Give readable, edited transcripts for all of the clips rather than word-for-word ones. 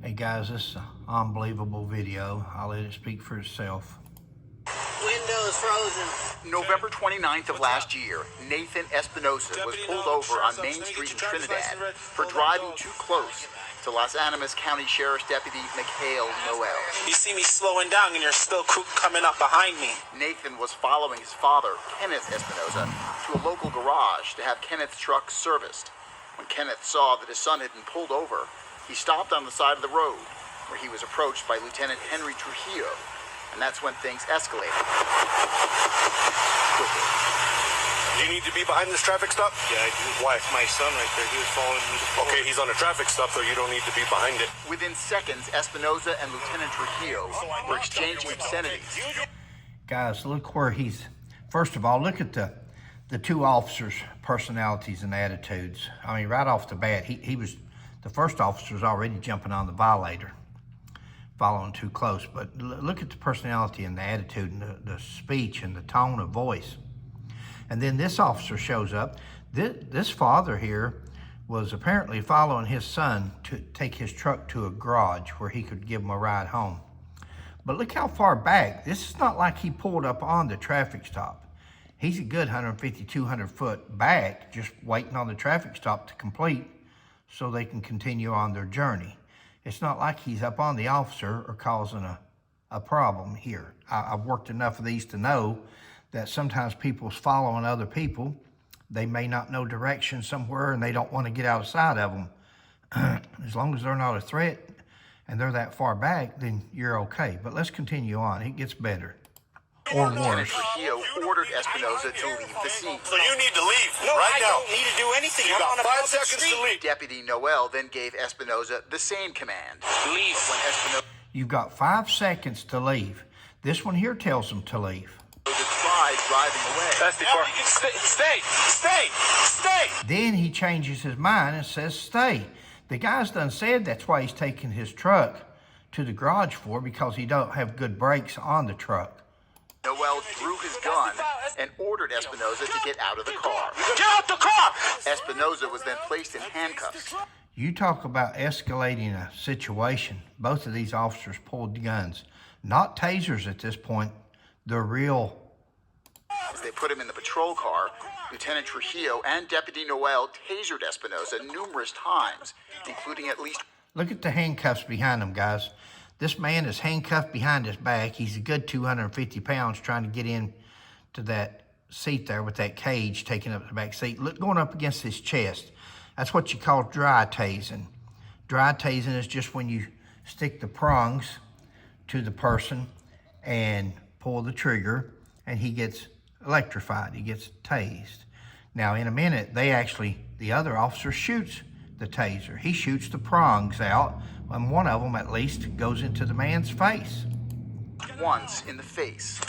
Hey guys, this is an unbelievable video. I'll let it speak for itself. Windows frozen. November 29th of last year, Nathan Espinosa was pulled over on Main Street in Trinidad for driving too close to Los Animas County Sheriff's Deputy Mikhail Noel. You see me slowing down and you're still coming up behind me. Nathan was following his father, Kenneth Espinosa, to a local garage to have Kenneth's truck serviced. When Kenneth saw that his son had been pulled over, he stopped on the side of the road, where he was approached by Lieutenant Henry Trujillo, and that's when things escalated quickly. You need to be behind this traffic stop? Yeah, I do. Why? My son right there, he was following me. Okay, he's on a traffic stop, so you don't need to be behind it. Within seconds, Espinosa and Lieutenant Trujillo were exchanging obscenities. Guys, look where he's, first of all, look at the two officers' personalities and attitudes. I mean, right off the bat, he was, the first officer's already jumping on the violator, following too close. But look at the personality and the attitude and the speech and the tone of voice. And then this officer shows up. This father here was apparently following his son to take his truck to a garage where he could give him a ride home. But look how far back. This is not like he pulled up on the traffic stop. He's a good 150, 200 foot back, just waiting on the traffic stop to complete so they can continue on their journey. It's not like he's up on the officer or causing a problem here. I've worked enough of these to know that sometimes people's following other people. They may not know direction somewhere and they don't want to get outside of them. As long as they're not a threat and they're that far back, then you're okay. But let's continue on. It gets better. Or worse. Trujillo ordered Espinosa to leave the scene. So you need to leave No, right I now. don't need to do anything. You I'm got on a 5 public seconds street. to leave. Deputy Noel then gave Espinosa the same command. Leave. When Espinosa You've got 5 seconds to leave. This one here tells them to leave. tried driving away. That's the car. Stay. Then he changes his mind and says, stay. The guy's done said that's why he's taking his truck to the garage for, because he don't have good brakes on the truck. Noel drew his gun and ordered Espinosa to get out of the car. Get out the car! Espinosa was then placed in handcuffs. You talk about escalating a situation. Both of these officers pulled guns. Not tasers at this point. They're real. As they put him in the patrol car, Lieutenant Trujillo and Deputy Noel tasered Espinosa numerous times, including at least... Look at the handcuffs behind him, guys. This man is handcuffed behind his back. He's a good 250 pounds trying to get in to that seat there with that cage taking up the back seat. Look, going up against his chest. That's what you call dry tasing. Dry tasing is just when you stick the prongs to the person and pull the trigger and he gets electrified, he gets tased. Now in a minute, the other officer shoots the taser. He shoots the prongs out, and one of them at least goes into the man's face. once in the face.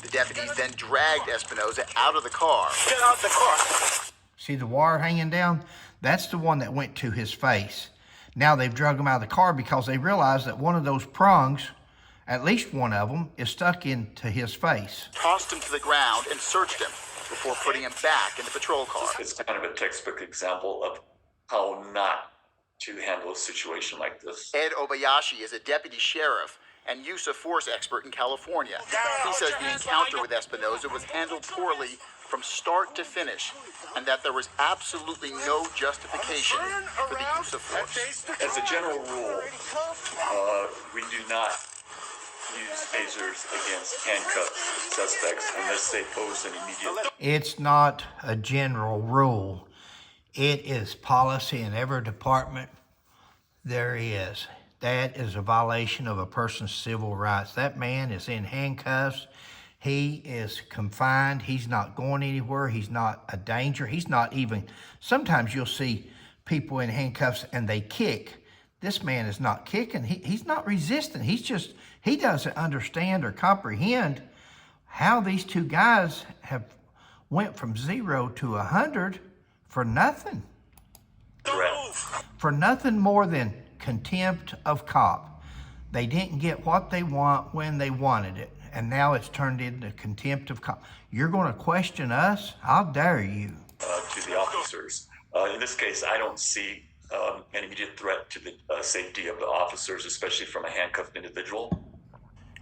The deputies then dragged Espinosa out of the car. Get out the car! See the wire hanging down? That's the one that went to his face. Now they've dragged him out of the car because they realized that one of those prongs, at least one of them, is stuck into his face. Tossed him to the ground and searched him before putting him back in the patrol car. It's kind of a textbook example of how not to handle a situation like this. Ed Obayashi is a deputy sheriff and use of force expert in California. He says the encounter with Espinosa was handled poorly from start to finish, and that there was absolutely no justification for the use of force. As a general rule, we do not use tasers against handcuffed suspects unless they pose an immediate... It's not a general rule. It is policy in every department there is. That is a violation of a person's civil rights. That man is in handcuffs. He is confined. He's not going anywhere. He's not a danger. He's not even... Sometimes you'll see people in handcuffs and they kick. This man is not kicking. He's not resisting. He doesn't understand or comprehend how these two guys have went from 0 to 100 for nothing. Correct. For nothing more than contempt of cop. They didn't get what they want when they wanted it, and now it's turned into contempt of cop. You're going to question us? How dare you? To the officers. In this case, I don't see an immediate threat to the safety of the officers, especially from a handcuffed individual.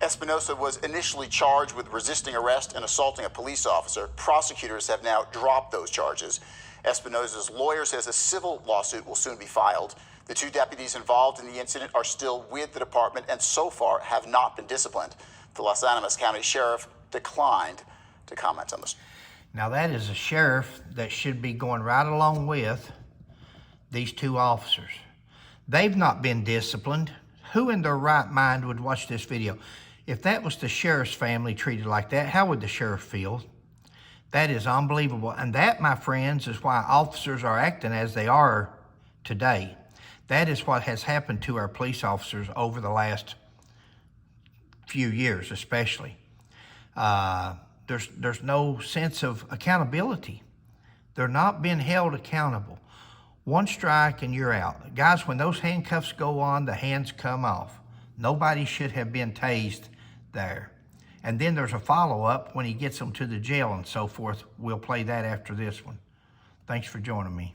Espinosa was initially charged with resisting arrest and assaulting a police officer. Prosecutors have now dropped those charges. Espinosa's lawyer says a civil lawsuit will soon be filed. The two deputies involved in the incident are still with the department and so far have not been disciplined. The Los Animas County Sheriff declined to comment on this. Now that is a sheriff that should be going right along with these two officers. They've not been disciplined. Who in their right mind would watch this video? If that was the sheriff's family treated like that, how would the sheriff feel? That is unbelievable. And that, my friends, is why officers are acting as they are today. That is what has happened to our police officers over the last few years, especially. There's no sense of accountability. They're not being held accountable. One strike and you're out. Guys, when those handcuffs go on, the hands come off. Nobody should have been tased there. And then there's a follow-up when he gets them to the jail and so forth. We'll play that after this one. Thanks for joining me.